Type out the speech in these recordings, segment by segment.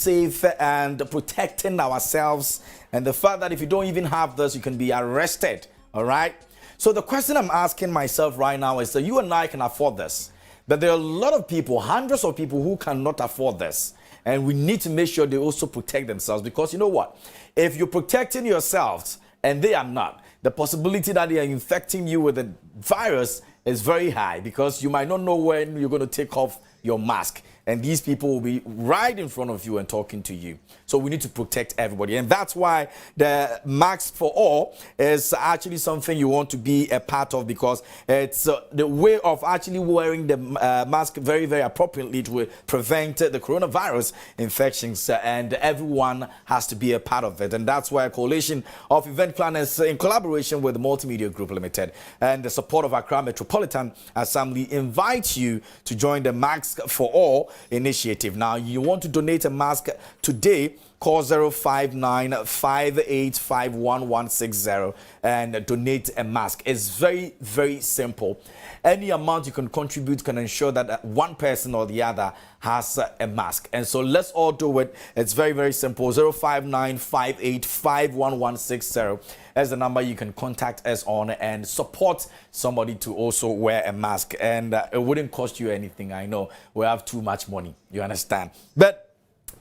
safe and protecting ourselves, and the fact that if you don't even have this, you can be arrested. All right. So the question I'm asking myself right now is that you and I can afford this, but there are a lot of people, hundreds of people who cannot afford this. And we need to make sure they also protect themselves, because you know what? If you're protecting yourselves and they are not, the possibility that they are infecting you with the virus is very high, because you might not know when you're going to take off your mask. And these people will be right in front of you and talking to you. So we need to protect everybody. And that's why the Mask for All is actually something you want to be a part of, because it's the way of actually wearing the mask very, very appropriately to prevent the coronavirus infections. And everyone has to be a part of it. And that's why a coalition of event planners in collaboration with the Multimedia Group Limited and the support of Accra Metropolitan Assembly invite you to join the Mask for All initiative. Now, you want to donate a mask today, call 059-5851-160 and donate a mask. It's very, very simple. Any amount you can contribute can ensure that one person or the other has a mask. And so let's all do it. It's very, very simple. 059-5851-160 is the number you can contact us on and support somebody to also wear a mask. And it wouldn't cost you anything. I know we have too much money. You understand? But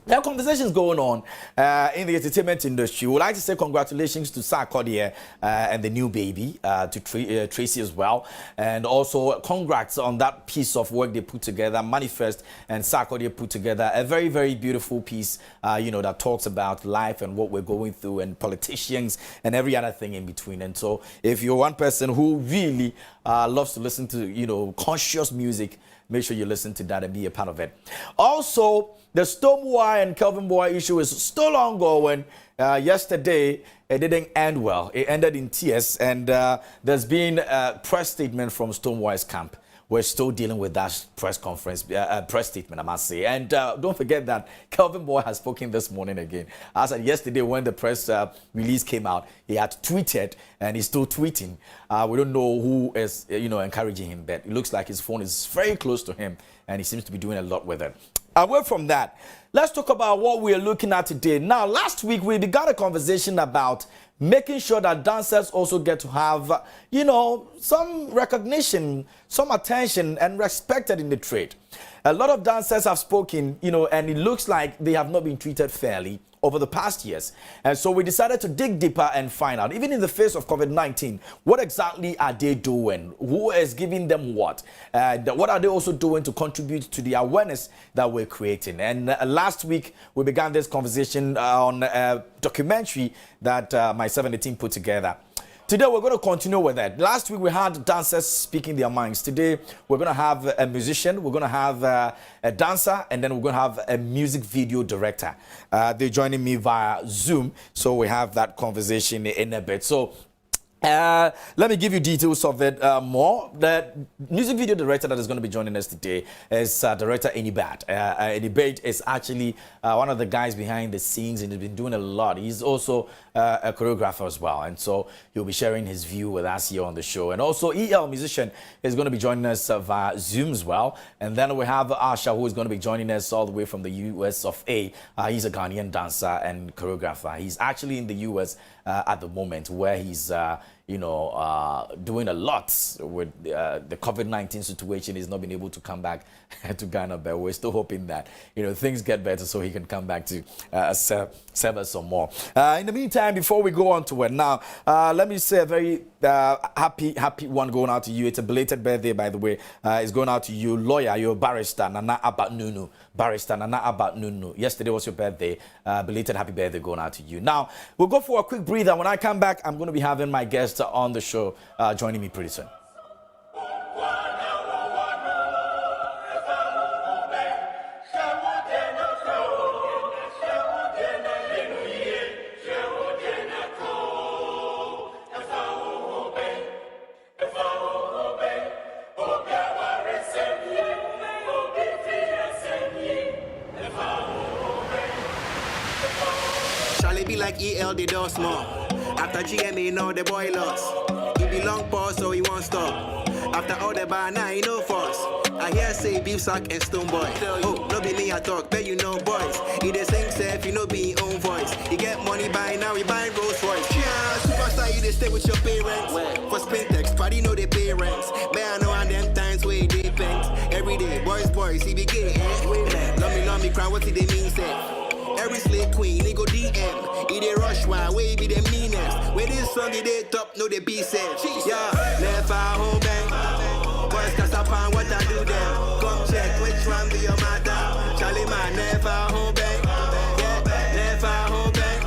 there are conversations going on in the entertainment industry. We'd like to say congratulations to Sarkodie and the new baby, to Tracy as well. And also congrats on that piece of work they put together. Manifest and Sarkodie put together a very, very beautiful piece, that talks about life and what we're going through and politicians and every other thing in between. And so if you're one person who really loves to listen to, conscious music, make sure you listen to that and be a part of it. Also, the Stonebwoy and Kelvin Boy issue is still ongoing. Yesterday, it didn't end well. It ended in tears, and there's been a press statement from Stonebwoy's camp. We're still dealing with that press statement, I must say. And don't forget that Kelvin Boy has spoken this morning again. As said yesterday when the press release came out, he had tweeted, and he's still tweeting. We don't know who is, encouraging him, but it looks like his phone is very close to him, and he seems to be doing a lot with it. Away from that, let's talk about what we're looking at today. Now, last week, we began a conversation about making sure that dancers also get to have, some recognition, some attention and respected in the trade. A lot of dancers have spoken, and it looks like they have not been treated fairly over the past years. And so we decided to dig deeper and find out, even in the face of COVID-19, what exactly are they doing? Who is giving them what? What are they also doing to contribute to the awareness that we're creating? And last week, we began this conversation on a documentary that myself and the team put together. Today, we're going to continue with that. Last week, we had dancers speaking their minds. Today, we're going to have a musician, we're going to have a dancer, and then we're going to have a music video director. They're joining me via Zoom, so we have that conversation in a bit. So, let me give you details of it more. The music video director that is going to be joining us today is director Enibad. Enibad is actually one of the guys behind the scenes, and he's been doing a lot. He's also a choreographer as well, and so he'll be sharing his view with us here on the show. And also EL musician is going to be joining us via Zoom as well. And then we have Asha, who is going to be joining us all the way from the US of A. He's a Ghanaian dancer and choreographer. He's actually in the US at the moment, where he's doing a lot with the COVID-19 situation. He's not been able to come back to Ghana, but we're still hoping that things get better so he can come back to serve us some more. In the meantime, before we go on to it now, let me say a very happy one going out to you. It's a belated birthday, by the way. It's going out to you, lawyer, your barrister Nana Abat-Nunu. Barrister Nana Abat-Nunu. Yesterday was your birthday. Belated happy birthday going out to you. Now, we'll go for a quick breather. When I come back, I'm going to be having my guest on the show joining me pretty soon. Charlie be like EL, the door small. After GMA, know the boy lost. He be long pause, so he won't stop. After all the bar, now you know force. I hear say beef sack and stone boy. Oh, no be me I talk, but you know boys. He the same self, you know be his own voice. He get money by now, he buy Rolls Royce. Yeah, superstar, you they stay with your parents. For Spintex, party know they pay rents. But I know on them times where they depend. Every day, boys, he be gay, eh? Love me, cry, what did they mean, say? Every slave queen, they go DM. He they rush while we be the meanest. When this song he they top, no they be safe. Yeah, never home bang. Boys cast up on what I do them. Come check which one be your matter. Charlie man, never home bang. Yeah, never home bang.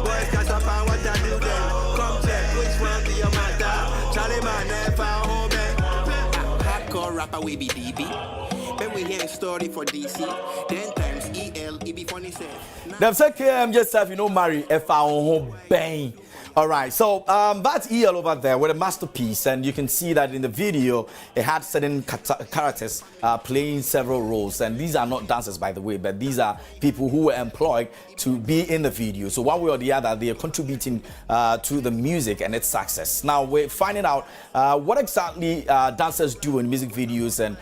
Boys cast up on what I do them. Come check which one be your matter. Charlie man, never home bang. Hardcore rapper we be DB. When we hear a story for DC, 10 times EL, it be funny say. Them say KM just have, you know, marry if I own bang. All right, so that's EL over there with a masterpiece, and you can see that in the video it had certain characters playing several roles, and these are not dancers, by the way, but these are people who were employed to be in the video. So one way or the other, they are contributing to the music and its success. Now we're finding out what exactly dancers do in music videos, and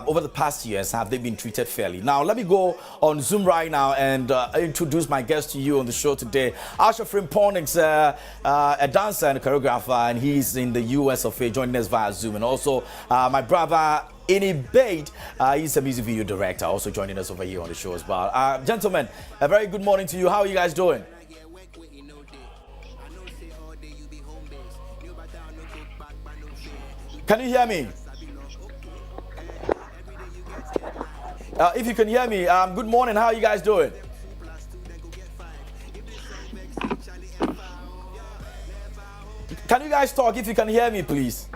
over the past years, have they been treated fairly? Now let me go on Zoom right now and introduce my guest to you on the show today. Asha Frimponix, a dancer and a choreographer, and he's in the US of A, joining us via Zoom. And also my brother Enibade, he's a music video director, also joining us over here on the show as well. Gentlemen, a very good morning to you. How are you guys doing? Can you hear me? If you can hear me, good morning. How are you guys doing? Can you guys talk if you can hear me, please?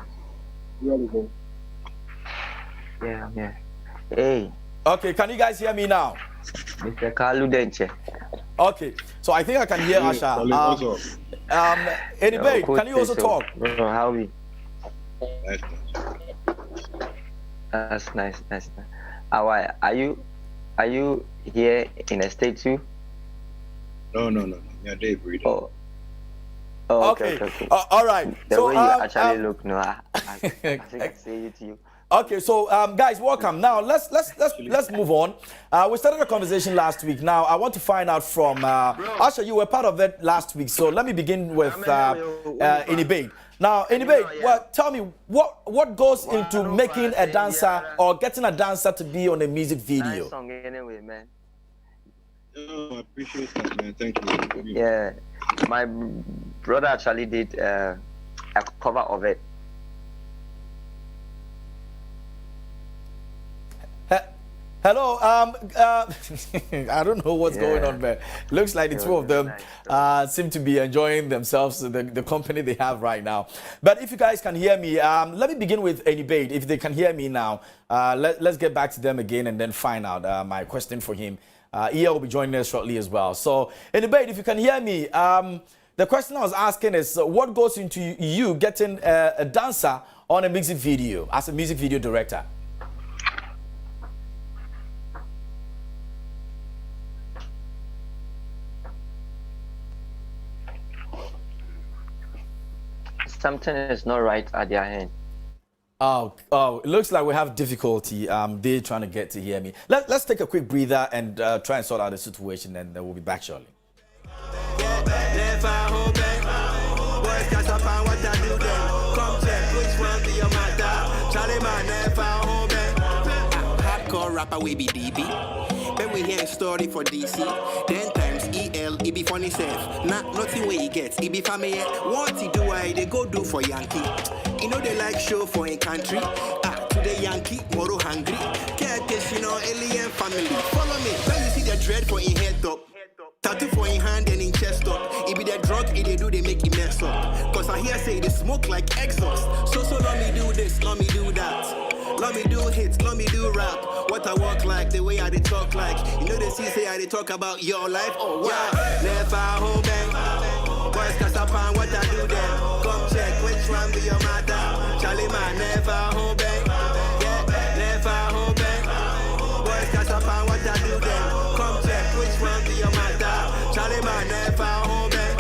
Yeah, yeah. Hey. Okay, can you guys hear me now? Mr. Kalu Denche. Okay, so I think I can hear Asha. Anyway, can you also talk? No, how are we? That's nice. Are you here in the States too? No. Yeah, Dave Breeder. Oh, okay. All right. The way you actually look, no, I think I say it to you. Okay, so guys, welcome. Now let's move on. We started a conversation last week. Now I want to find out from Asha. You were part of it last week, so let me begin with Enibade. Now, Enibade, well, tell me what goes into making a dancer or getting a dancer to be on a music video. Nice song anyway, man. Oh, I appreciate that, man. Thank you. Yeah, my brother actually did a cover of it. Hello, I don't know what's going on there. Looks like the two of them seem to be enjoying themselves, the company they have right now. But if you guys can hear me, let me begin with Enibade. If they can hear me now, let's get back to them again and then find out my question for him. Ia will be joining us shortly as well. So, Enibade, if you can hear me, the question I was asking is, what goes into you getting a dancer on a music video as a music video director? Something is not right at their end. Oh, it looks like we have difficulty. They're trying to get to hear me. Let's take a quick breather and try and sort out the situation, and then we'll be back shortly. Hardcore rapper we be DB. When we hear a story for DC, 10 times EL, it be funny self. Nothing where he gets, it be family. What he do, they go do for Yankee. You know they like show for a country. Today Yankee, tomorrow hungry. Care you know, alien family. Follow me, when you see the dread for in head top. Tattoo for in hand and in chest up. It be the drug, it they do, they make it mess up. Cause I hear say they smoke like exhaust. So let me do this, let me do that. Let me do hits, let me do rap. What I walk like, the way I they talk like. You know they say I they talk about your life. Oh wow, never home bang. Boys cast up on what I do then. Come check which one be your matter. Charlie man, never home bang. Yeah, never home bang. Boys cast up on what I do then. Come check which one be your matter. Charlie man, never home bang.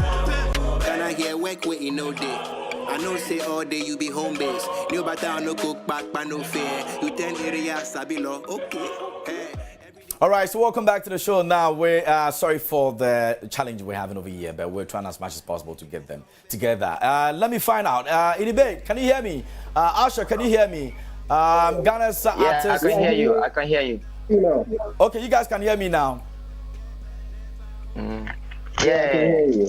Can I get work with you no day? I know say all day you be home base. New butter no cook back, but no fair. You 10 areas, Sabilo. Okay. Hey. All right, so welcome back to the show. Now we're sorry for the challenge we're having over here, but we're trying as much as possible to get them together. Let me find out. Inibe, can you hear me? Asha, can you hear me? Ghana's artist. I can hear you. I can hear you. Okay, you guys can hear me now. Yeah.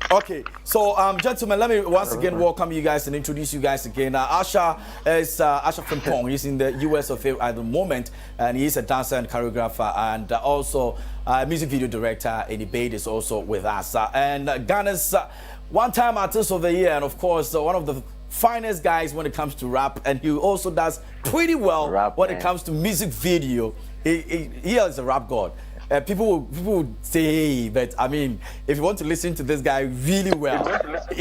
Okay, so gentlemen, let me once again welcome you guys and introduce you guys again. Asha is Asha Frimpong. He's in the US of A at the moment, and he's a dancer and choreographer, and also a music video director. Inibe is also with us, and Ghana's one-time artist of the year, and of course one of the finest guys when it comes to rap, and he also does pretty well when it comes to music video. He is a rap god. People would say, hey, but I mean, if you want to listen to this guy really well,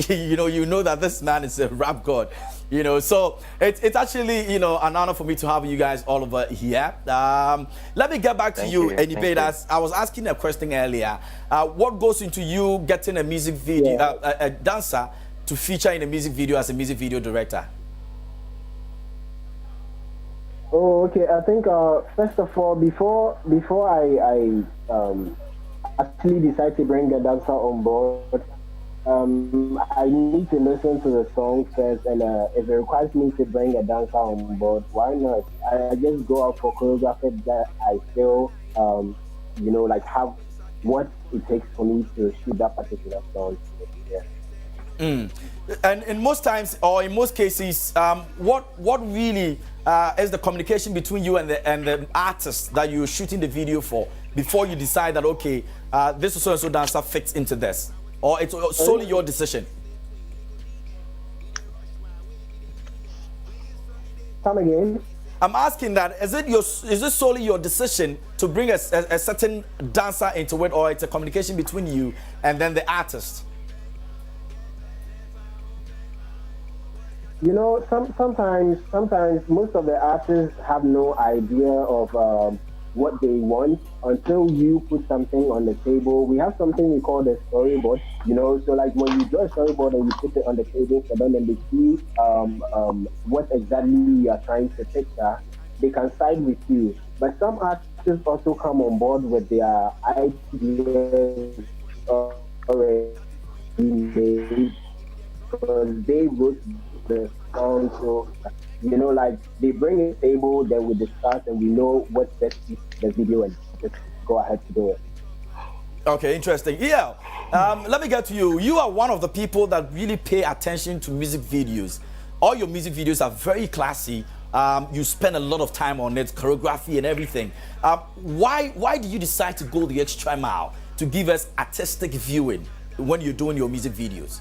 you know that this man is a rap god. So it's actually an honor for me to have you guys all over here. Let me get back to you, Inibe. I was asking a question earlier. What goes into you getting a music video, a dancer to feature in a music video as a music video director? Oh, okay. I think first of all, before I actually decide to bring a dancer on board, I need to listen to the song first, and if it requires me to bring a dancer on board, why not? I just go out for choreographers that I feel, like have what it takes for me to shoot that particular song. Yeah. And in most times, or in most cases, what really is the communication between you and the artist that you're shooting the video for before you decide that, okay, this so-and-so dancer fits into this? Or it's solely your decision? Come again? I'm asking that, is it solely your decision to bring a certain dancer into it, or it's a communication between you and then the artist? Sometimes most of the artists have no idea of what they want until you put something on the table. We have something we call the storyboard, so like when you draw a storyboard and you put it on the table for them and they see what exactly you are trying to picture, they can side with you. But some artists also come on board with their ideas already made because they wrote the song, so like they bring a table, then we discuss and we know what's best to the video and just go ahead to do it. Okay, interesting. Yeah, let me get to you. You are one of the people that really pay attention to music videos. All your music videos are very classy. You spend a lot of time on it, choreography and everything. Why do you decide to go the extra mile to give us artistic viewing when you're doing your music videos?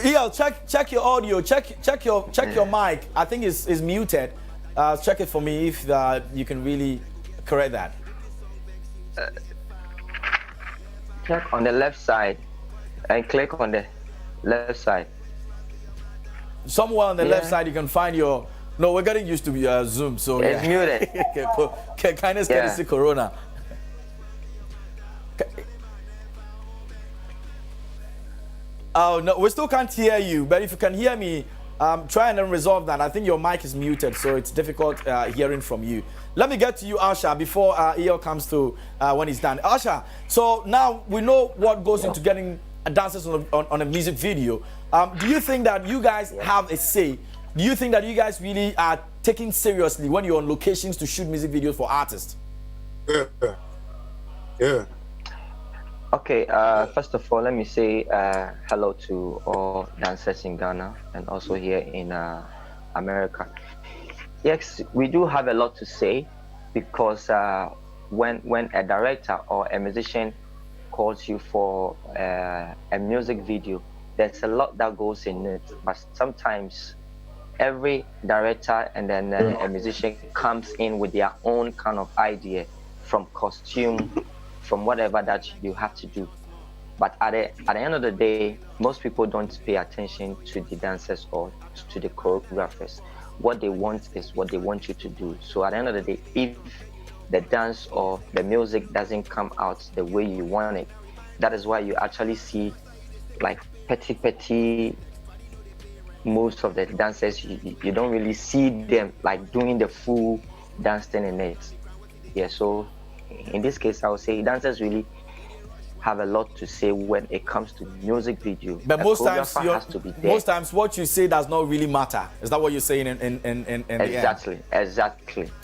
Yeah, check your audio. Check your mic. I think it's muted. Check it for me if you can really correct that. Check on the left side and click on the left side. Somewhere on the left side you can find your. No, we're getting used to Zoom, so it's muted. Kindness, courtesy, Corona. Oh no, we still can't hear you. But if you can hear me, try and then resolve that. I think your mic is muted, so it's difficult hearing from you. Let me get to you, Asha, before EL comes to when he's done. Asha, so now we know what goes into getting dancers on a music video. Do you think that you guys have a say? Do you think that you guys really are taken seriously when you're on locations to shoot music videos for artists? Yeah. Okay, first of all, let me say hello to all dancers in Ghana and also here in America. Yes, we do have a lot to say because when a director or a musician calls you for a music video, there's a lot that goes in it. But sometimes every director and then a musician comes in with their own kind of idea, from costume, from whatever that you have to do. But at the end of the day, most people don't pay attention to the dancers or to the choreographers. What they want is what they want you to do. So at the end of the day, if the dance or the music doesn't come out the way you want it. That is why you actually see like petty moves of the dancers. You don't really see them like doing the full dance thing in it. Yeah, so in this case, I would say dancers really have a lot to say when it comes to music video. But The most times, choreographer has to be there. most times, what you say does not really matter. Is that what you're saying in the end? Exactly.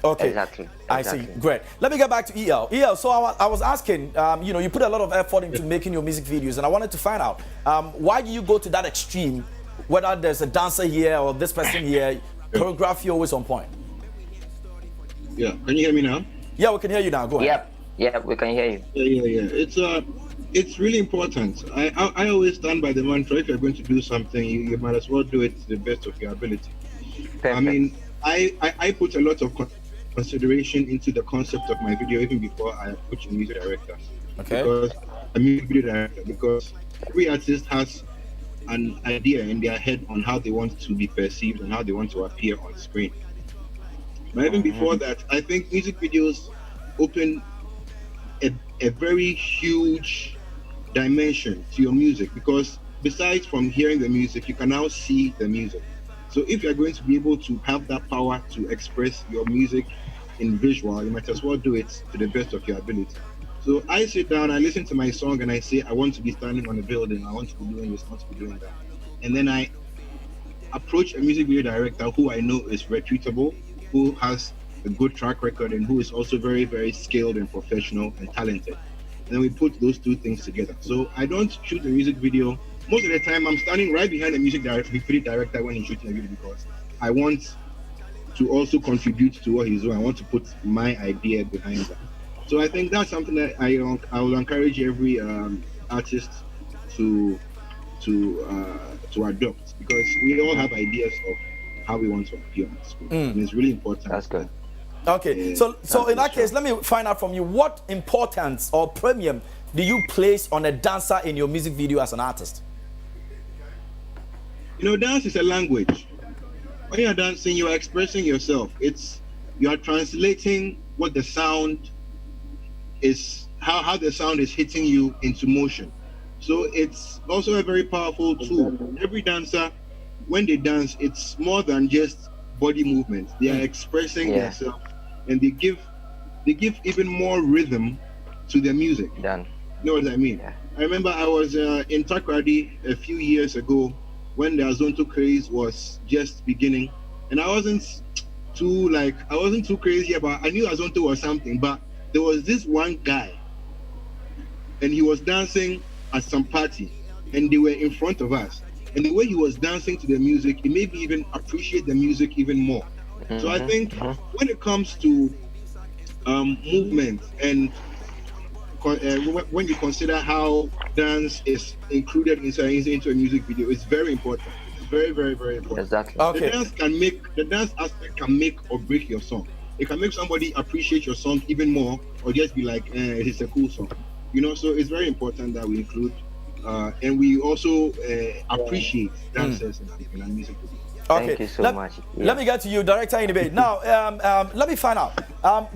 Okay. Exactly. I see. Great. Let me get back to EL. EL, so I was asking, you put a lot of effort into making your music videos, and I wanted to find out why do you go to that extreme? Whether there's a dancer here or this person here, choreography always on point. Yeah, can you hear me now? Yeah, we can hear you now. Go ahead. Yep, we can hear you. Yeah. It's really important. I always stand by the mantra: if you're going to do something, you might as well do it to the best of your ability. Perfect. I mean, I put a lot of consideration into the concept of my video even before I approach a music director. Okay. Because a music video director, because every artist has an idea in their head on how they want to be perceived and how they want to appear on screen. But even before that, I think music videos open a very huge dimension to your music, because besides from hearing the music, you can now see the music. So if you're going to be able to have that power to express your music in visual, you might as well do it to the best of your ability. So I sit down, I listen to my song, and I say, I want to be standing on a building, I want to be doing this, I want to be doing that. And then I approach a music video director who I know is reputable, who has a good track record, and who is also very, very skilled and professional and talented. And then we put those two things together. So I don't shoot a music video. Most of the time, I'm standing right behind the video director when he's shooting a video, because I want to also contribute to what he's doing. I want to put my idea behind that. So I think that's something that I will encourage every artist to adopt, because we all have ideas of how we want to appear on the screen. And it's really important. That's good. Okay, so in that case, let me find out from you, what importance or premium do you place on a dancer in your music video as an artist? Dance is a language. When you're dancing, you're expressing yourself. You are translating what the sound is, how the sound is hitting you into motion. So it's also a very powerful tool. Every dancer, when they dance, it's more than just body movement. They are expressing themselves, and they give even more rhythm to their music. Done. You know what I mean? Yeah. I remember I was in Takoradi a few years ago when the Azonto craze was just beginning, and I wasn't too crazy about. I knew Azonto was something, but there was this one guy, and he was dancing at some party, and they were in front of us. And the way he was dancing to the music, it made me even appreciate the music even more. So I think when it comes to movement, and when you consider how dance is included into a music video, it's very important. It's very, very, very important. Exactly. Okay. The dance aspect can make or break your song. It can make somebody appreciate your song even more, or just be like, it's a cool song. So it's very important that we include and we also appreciate dancers in our music video. Okay. Thank you so much. Yeah. Let me get to you, director in debate. Now, let me find out.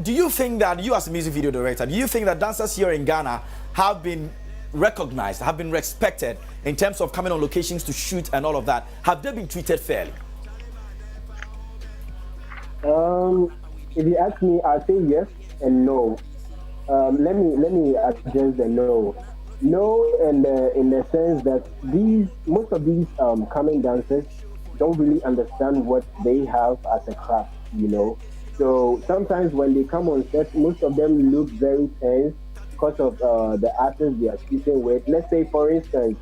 Do you think that you, as a music video director, do you think that dancers here in Ghana have been recognized, have been respected in terms of coming on locations to shoot and all of that? Have they been treated fairly? If you ask me, I'll say yes and no. Let me address the no. No, in the sense that most of these coming dancers don't really understand what they have as a craft, So sometimes when they come on set, most of them look very tense because of the artists they are shooting with. Let's say, for instance,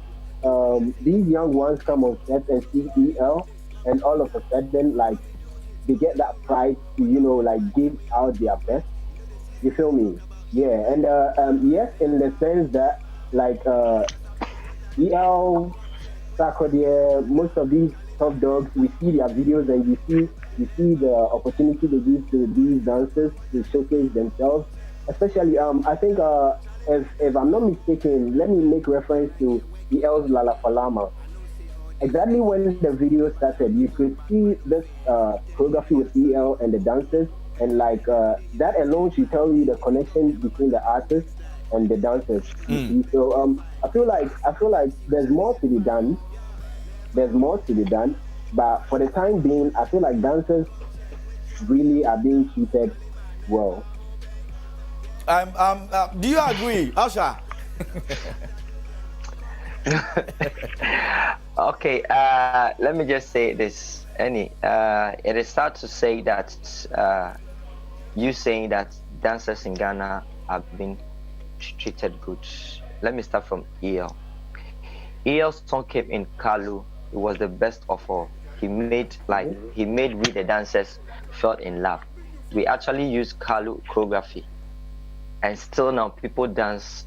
these young ones come on set and see EL, and all of a sudden, like, they get that pride to, give out their best. You feel me? Yeah, and yes, in the sense that, EL, Sarkodie, most of these top dogs, we see their videos, and you see the opportunity they give to these dancers to showcase themselves. Especially, I think, if I'm not mistaken, let me make reference to EL's Lala Falama. Exactly when the video started, you could see this choreography with EL and the dancers, and like that alone should tell you the connection between the artists and the dancers. You see? So I feel like there's more to be done. There's more to be done, but for the time being, I feel like dancers really are being treated well. Do you agree, Asha? Okay, let me just say this, Annie. It is sad to say that you saying that dancers in Ghana have been treated good. Let me start from EL. EL's song came in Kalu. It was the best of all. He made we the dancers fell in love. We actually used Kalu choreography, and still now people dance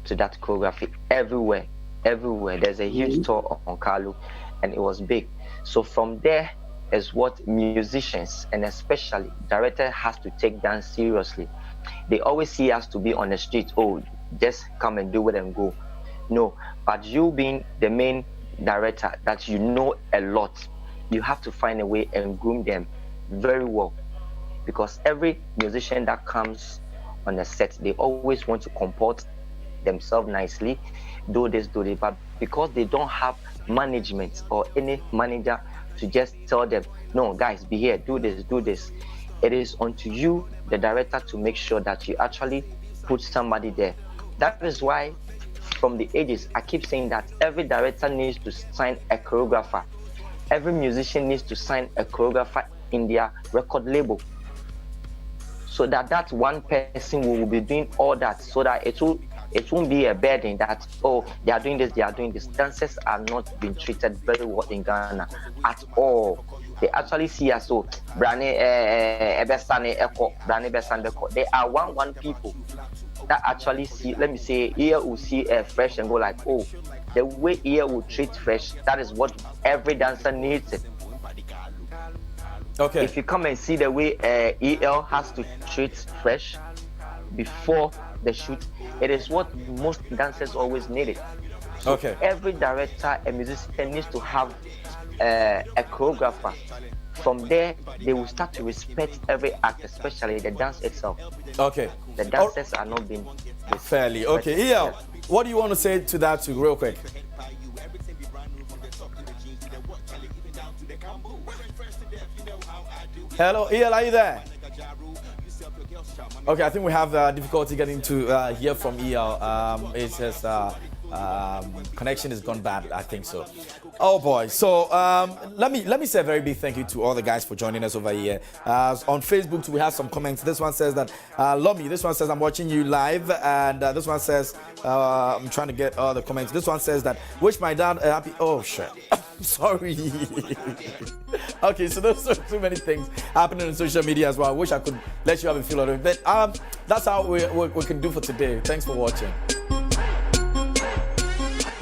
to that choreography everywhere. There's a huge tour on Kalu, and it was big. So from there is what musicians and especially director has to take dance seriously. They always see us to be on the street, oh, just come and do it and go. No, but you being the main director that you know a lot, you have to find a way and groom them very well, because every musician that comes on the set, they always want to comport themselves nicely, do this, but because they don't have management or any manager to just tell them, no guys, be here, do this, it is onto you, the director, to make sure that you actually put somebody there. That is why from the ages I keep saying that every director needs to sign a choreographer, every musician needs to sign a choreographer in their record label, so that one person will be doing all that, so that it won't be a burden that, oh, they are doing this. Dancers are not being treated very well in Ghana at all. They actually see us so Brane Ebesane Eko, Brane Besane Beko. They are one people that actually see, let me say, here will see Fresh and go like, oh, the way here will treat Fresh, that is what every dancer needs it. Okay. If you come and see the way EL has to treat Fresh before the shoot, it is what most dancers always needed. So okay. Every director and musician needs to have a choreographer. From there, they will start to respect every act, especially the dance itself. Okay. The dancers are not being fairly. Okay, EL, what do you want to say to that too, real quick? Hello, EL, are you there? Okay, I think we have difficulty getting to hear from EL. It says connection has gone bad, I think so. Oh boy, so let me say a very big thank you to all the guys for joining us over here. On Facebook too, we have some comments. This one says that Lomi, this one says I'm watching you live, and this one says I'm trying to get all the comments. This one says that wish my dad a happy, oh shit. Sorry. Okay, so there's so too many things happening on social media as well. I wish I could let you have a feel of it, but that's how we can do for today. Thanks for watching.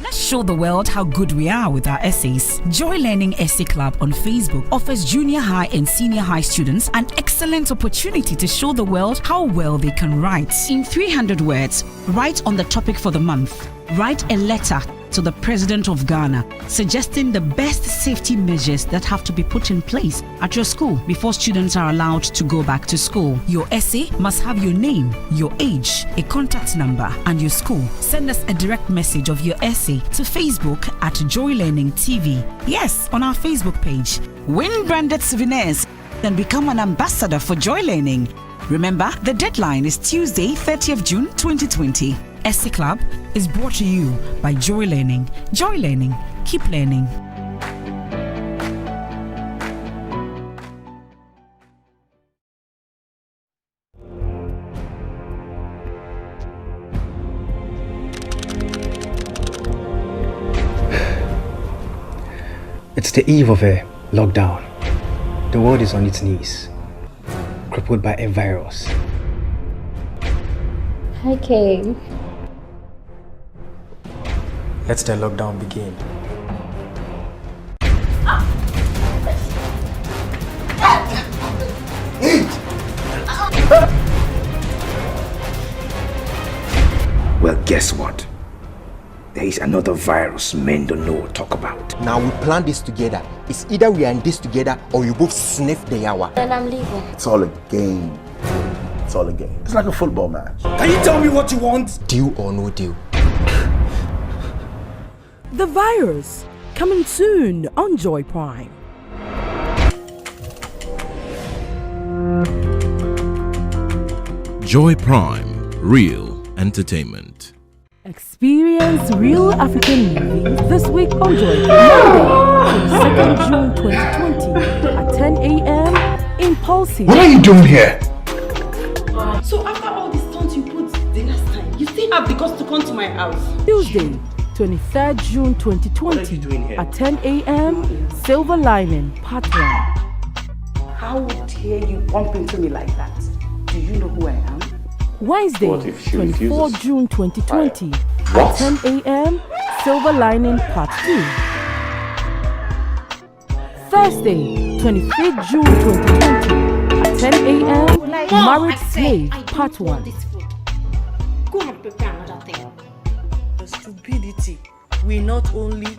Let's show the world how good we are with our essays. Joy Learning Essay Club on Facebook offers junior high and senior high students an excellent opportunity to show the world how well they can write. In 300 words, write on the topic for the month. Write a letter to the President of Ghana, suggesting the best safety measures that have to be put in place at your school before students are allowed to go back to school. Your essay must have your name, your age, a contact number, and your school. Send us a direct message of your essay to Facebook at Joy Learning TV. Yes, on our Facebook page. Win branded souvenirs, then become an ambassador for Joy Learning. Remember, the deadline is Tuesday, 30th June 2020. Essay Club is brought to you by Joy Learning. Joy Learning. Keep learning. It's the eve of a lockdown. The world is on its knees, crippled by a virus. Hi, Kay. Let the lockdown begin. Well, guess what? There is another virus men don't know or talk about. Now we plan this together. It's either we are in this together or you both sniff the hour. Then I'm leaving. It's all a game. It's all a game. It's like a football match. Can you tell me what you want? Deal or no deal? The Virus, coming soon on Joy Prime. Joy Prime, real entertainment. Experience real African movies this week on Joy Prime, Monday, 22nd June 2020 at 10 a.m. in Pulse. What are you doing here? So after all the stunts you put the last time, you still have the guts to come to my house? Tuesday, 23rd June 2020 at 10 a.m. Silver Lining, Part 1. How dare you bump into me like that? Do you know who I am? Wednesday, 24th June 2020 at 10 a.m. Silver Lining Part 2. Thursday, 25th June 2020 at 10 a.m. Married Slave Part 1. Go and prepare another thing. The stupidity will not only